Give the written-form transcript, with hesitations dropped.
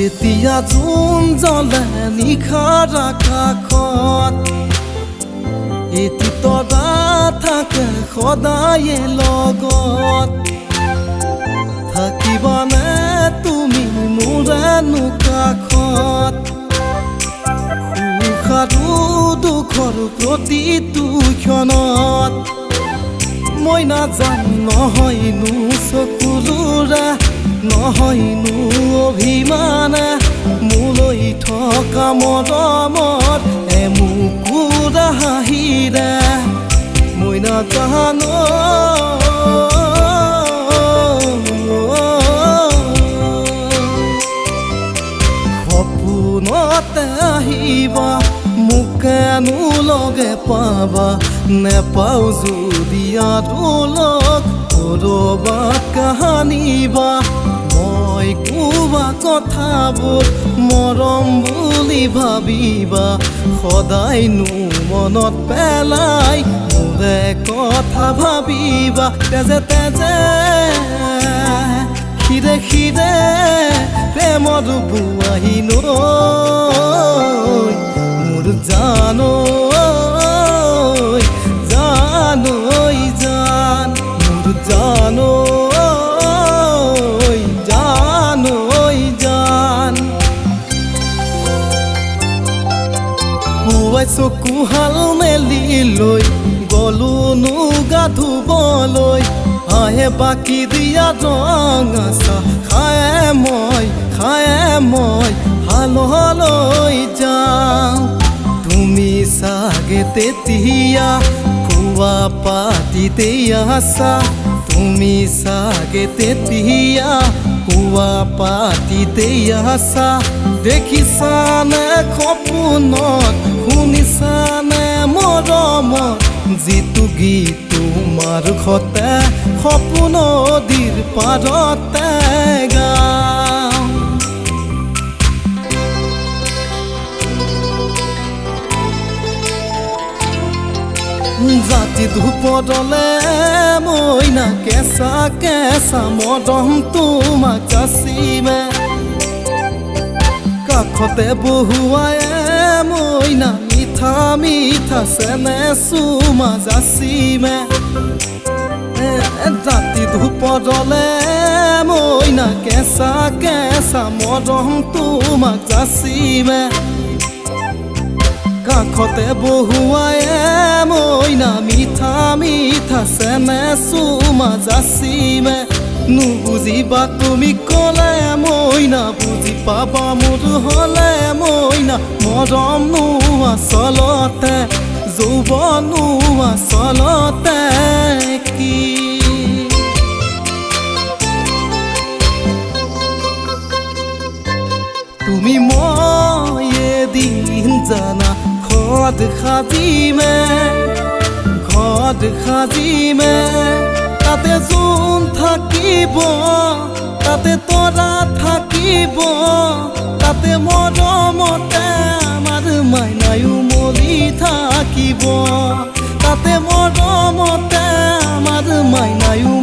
এতিয়া জোন জ্বলে নিশাৰ আকাশত এটি তৰা থাকে সদায়ে লগত থাকিবানে তুমি মোৰেনো কাষত সুখ আৰু দুখৰ প্ৰতিটো ক্ষণত মই নাজানো নহয়নো চকুলোৰে নহয়নো অভিমানে মোলৈ থকা মৰমত এমুকুৰা হাঁহিৰে মই নাজানো সপোনতে আহিবা মোকেনো লগে পাবা নেপাওঁ যদি আৰু লগ কৰবাত কাহানিবা মই কোৱা কথাবোৰ মৰম বুলি ভাবিবা সদায়নো মনত পেলাই মোৰে কথা ভাবিবা তেজে তেজে খিৰে খিৰে প্ৰেমৰ বুৱাহি নৈ মোৰ জানৈ জানৈ জান মোৰ জানৈ জানৈ জান পুৱাই চকু হাল মেলি লৈ গলোনো গা ধুবলৈ আহে বাকি দিয়া ৰঙা চাহ খায়ে মই হাললৈ যাওঁ তুমি চাগে তেতিয়া খোৱা পাতিতে আছা তুমি চাগে তেতিয়া খোৱা পাতিতে আছা দেখিছানে সপোনত শুনিছানে মৰমত যিটো গীত তোমাৰ সতে সপোন নদীৰ পাৰতে গাওঁ জাতি ধূপদলে মইনা কেঁচা কেঁচা মৰম তোমাক যাচিমে কাষতে বহুৱাই মইনা মিঠা মিঠা চেনে চুমা যাচিমে জাতি ধূপদলে মইনা কেঁচা কেঁচা মৰম তোমাক যাচিমে কাষতে বহুৱাই মইনা মিঠা মিঠা চেনে চুমা যাচিমে নুবুজিবা তুমি ক'লে মইনা বুজি পাবা মোৰ হ'লে মইনা মৰমনো আচলতে যৌৱনো আচলতে কি তুমি মই এদিন জানা ঘৰত সাজিমে তাতে জোন থাকিব তাতে তৰা থাকিব তাতে মৰমতে আমাৰ মাইনায়ো মলি থাকিব তাতে মৰমতে আমাৰ মাইনায়ো